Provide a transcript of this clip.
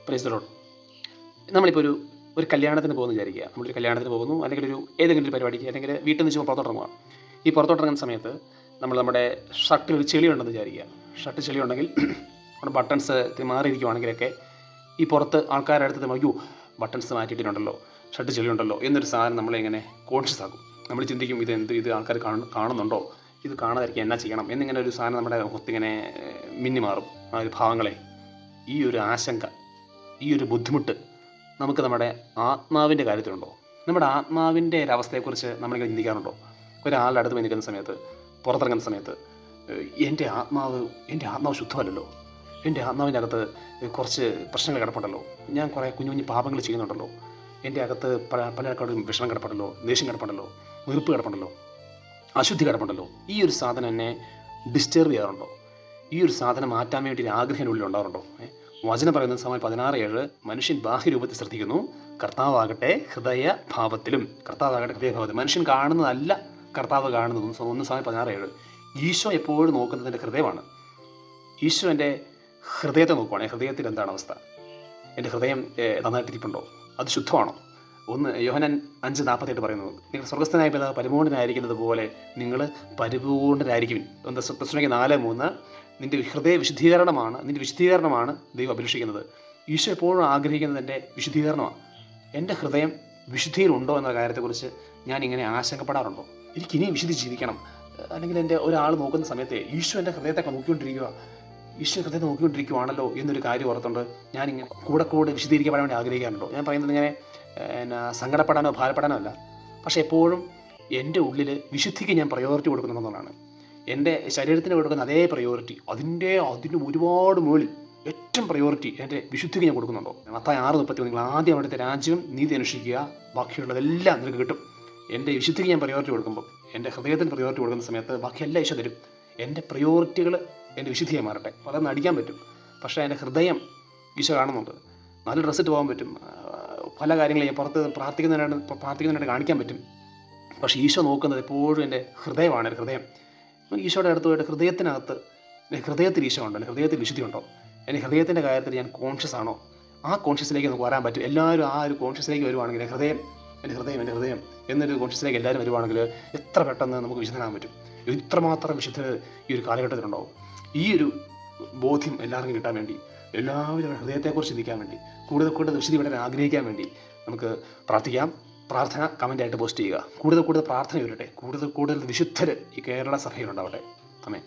Praise the Lord. നമ്മളിപ്പോൾ ഒരു കല്യാണത്തിന് പോകുന്നു വിചാരിക്കുക. നമ്മളൊരു കല്യാണത്തിന് പോകുന്നു, അല്ലെങ്കിൽ ഏതെങ്കിലും ഒരു പരിപാടിക്ക്, അല്ലെങ്കിൽ വീട്ടിൽ നിന്ന് പുറത്തോട്ടിറങ്ങുക. ഈ പുറത്തോട്ടിറങ്ങുന്ന സമയത്ത് നമ്മുടെ ഷർട്ടിൽ ഒരു ചെളിയുണ്ടെന്ന് വിചാരിക്കുക. ഷർട്ട് ചെളിയുണ്ടെങ്കിൽ നമ്മുടെ ബട്ടൺസ് മാറിയിരിക്കുവാണെങ്കിലൊക്കെ ഈ പുറത്ത് ആൾക്കാരുടെ അടുത്ത് അയ്യോ ബട്ടൺസ് മാറ്റിയിട്ടിട്ടുണ്ടല്ലോ, ഷർട്ട് ചെളിയുണ്ടല്ലോ എന്നൊരു സാധനം നമ്മളിങ്ങനെ കോൺഷ്യസ് ആക്കും. നമ്മൾ ചിന്തിക്കും ഇത് ആൾക്കാർ കാണുന്നുണ്ടോ, ഇത് കാണാതിരിക്കാൻ എന്നാ ചെയ്യണം എന്നിങ്ങനെ ഒരു സാധനം നമ്മുടെ മുഖത്തിങ്ങനെ മിന്നി മാറും. ആ ഒരു ഭാവങ്ങളെ, ഈ ഒരു ആശങ്ക, ഈ ഒരു ബുദ്ധിമുട്ട് നമുക്ക് നമ്മുടെ ആത്മാവിൻ്റെ കാര്യത്തിലുണ്ടോ? നമ്മുടെ ആത്മാവിൻ്റെ ഒരവസ്ഥയെക്കുറിച്ച് നമ്മളിങ്ങനെ ചിന്തിക്കാറുണ്ടോ? ഒരാളുടെ അടുത്ത് പോയി നിൽക്കുന്ന സമയത്ത്, പുറത്തിറങ്ങുന്ന സമയത്ത് എൻ്റെ ആത്മാവ് ശുദ്ധമല്ലല്ലോ, എൻ്റെ ആത്മാവിൻ്റെ അകത്ത് കുറച്ച് പ്രശ്നങ്ങൾ കിടപ്പുണ്ടല്ലോ, ഞാൻ കുറേ കുഞ്ഞു കുഞ്ഞു പാപങ്ങൾ ചെയ്യുന്നുണ്ടല്ലോ, എൻ്റെ അകത്ത് പലർക്കും വിഷമം കിടപ്പുണ്ടല്ലോ, ദേഷ്യം കിടപ്പുണ്ടല്ലോ, വെറുപ്പ് കിടപ്പുണ്ടല്ലോ, അശുദ്ധി കിടപ്പുണ്ടല്ലോ. ഈ ഒരു സാധനം എന്നെ ഡിസ്റ്റർബ് ചെയ്യാറുണ്ടോ? ഈ ഒരു സാധനം മാറ്റാൻ വേണ്ടി ഒരു ആഗ്രഹം ഉള്ളിൽ ഉണ്ടാകാറുണ്ടോ? വചനം പറയുന്നത് സമയം 16:7 മനുഷ്യൻ ബാഹ്യരൂപത്തിൽ ശ്രദ്ധിക്കുന്നു, കർത്താവാകട്ടെ ഹൃദയഭാവത്തിലും. കർത്താവാകട്ടെ ഹൃദയഭാവത്തിൽ. മനുഷ്യൻ കാണുന്നതല്ല കർത്താവ് കാണുന്നതും. 1 സമയം 16:7. ഈശോ എപ്പോഴും നോക്കുന്നതിൻ്റെ ഹൃദയമാണ്. ഈശോ എൻ്റെ ഹൃദയത്തെ നോക്കുവാണ്. ഹൃദയത്തിൽ എന്താണ് അവസ്ഥ? എൻ്റെ ഹൃദയം നന്നായിട്ടിരിപ്പുണ്ടോ? അത് ശുദ്ധമാണോ? യോഹന്നാൻ 5:48 പറയുന്നത്, നിങ്ങൾ സ്വർഗ്ഗസ്ഥനായ പിതാവ് പരിപൂർണ്ണനായിരിക്കുന്നത് പോലെ നിങ്ങൾ പരിപൂർണ്ണരായിരിക്കും. 4:3 നിൻ്റെ വിശുദ്ധീകരണമാണ് ദൈവം അഭിലഷിക്കുന്നത്. ഈശോ എപ്പോഴും ആഗ്രഹിക്കുന്നത് എൻ്റെ വിശുദ്ധീകരണമാണ്. എൻ്റെ ഹൃദയം വിശുദ്ധിയിലുണ്ടോ എന്ന കാര്യത്തെക്കുറിച്ച് ഞാൻ ഇങ്ങനെ ആശങ്കപ്പെടാറുണ്ടോ? എനിക്കിനിയും വിശുദ്ധി ജീവിക്കണം, അല്ലെങ്കിൽ എൻ്റെ ഒരാൾ നോക്കുന്ന സമയത്ത് ഈശോ എൻ്റെ ഹൃദയത്തെ നോക്കിക്കൊണ്ടിരിക്കുകയാണല്ലോ എന്നൊരു കാര്യം ഓർത്തുകൊണ്ട് ഞാനിങ്ങനെ കൂടെ വിശദീകരിക്കപ്പെടാൻ വേണ്ടി ആഗ്രഹിക്കാറുണ്ടോ? ഞാൻ പറയുന്നത് ഇങ്ങനെ സങ്കടപ്പെടാനോ ഭാരപ്പെടാനോ അല്ല, പക്ഷേ എപ്പോഴും എൻ്റെ ഉള്ളിൽ വിശുദ്ധിക്ക് ഞാൻ പ്രയോറിറ്റി കൊടുക്കുന്നുണ്ടെന്നുള്ളതാണ്. എൻ്റെ ശരീരത്തിന് കൊടുക്കുന്ന അതേ പ്രയോറിറ്റി, അതിൻ്റെ ഒരുപാട് മുകളിൽ ഏറ്റവും പ്രയോറിറ്റി എൻ്റെ വിശുദ്ധിക്ക് ഞാൻ കൊടുക്കുന്നുണ്ടോ? മത്തായി 6:31 നിങ്ങൾ ആദ്യം അവിടുത്തെ രാജ്യവും നീതി അന്വേഷിക്കുക, ബാക്കിയുള്ളതെല്ലാം നിനക്ക് കിട്ടും. എൻ്റെ വിശുദ്ധിക്ക് ഞാൻ പ്രയോറിറ്റി കൊടുക്കുമ്പോൾ, എൻ്റെ ഹൃദയത്തിന് പ്രയോറിറ്റി കൊടുക്കുന്ന സമയത്ത് ബാക്കിയെല്ലാം ഈശോ തരും. എൻ്റെ പ്രയോറിറ്റികൾ എൻ്റെ വിശുദ്ധിയെ മാറട്ടെ. പലർന്ന് അടിക്കാൻ പറ്റും, പക്ഷേ എൻ്റെ ഹൃദയം ഈശോ കാണുന്നുണ്ട്. നല്ല ഡ്രസ്സിട്ട് പോകാൻ പറ്റും, പല കാര്യങ്ങളും പുറത്ത് പ്രാർത്ഥിക്കുന്നതിനായിട്ട് കാണിക്കാൻ പറ്റും, പക്ഷേ ഈശോ നോക്കുന്നത് എപ്പോഴും എൻ്റെ ഹൃദയമാണ്. എൻ്റെ ഹൃദയം ഈശോയുടെ അടുത്ത് പോയിട്ട് ഹൃദയത്തിൽ ഈശോ ഉണ്ടോ? എൻ്റെ ഹൃദയത്തിൽ വിശുദ്ധി ഉണ്ടോ? എൻ്റെ ഹൃദയത്തിൻ്റെ കാര്യത്തിൽ ഞാൻ കോൺഷ്യസ് ആണോ? ആ കോൺഷ്യസിലേക്ക് നമുക്ക് വരാൻ പറ്റും. എല്ലാവരും ആ ഒരു കോൺഷ്യസിലേക്ക് വരുവാണെങ്കിൽ, എൻ്റെ ഹൃദയം എന്നൊരു കോൺഷ്യസിലേക്ക് എല്ലാവരും വരുവാണെങ്കിൽ എത്ര പെട്ടെന്ന് നമുക്ക് വിശുദ്ധനാകാൻ പറ്റും. ഇത്രമാത്രം വിശുദ്ധ ഈ ഒരു കാലഘട്ടത്തിലുണ്ടാവും. ഈ ഒരു ബോധ്യം എല്ലാവർക്കും കിട്ടാൻ വേണ്ടി, എല്ലാവരും ഹൃദയത്തെക്കുറിച്ച് ചിന്തിക്കാൻ വേണ്ടി, കൂടുതൽ വിശുദ്ധി വിടാൻ ആഗ്രഹിക്കാൻ വേണ്ടി നമുക്ക് പ്രാർത്ഥിക്കാം. പ്രാർത്ഥന കമൻ്റായിട്ട് പോസ്റ്റ് ചെയ്യുക. കൂടുതൽ പ്രാർത്ഥന വരട്ടെ. കൂടുതൽ വിശുദ്ധർ ഈ കേരള സഭയിലുണ്ടാവട്ടെ. ആമേൻ.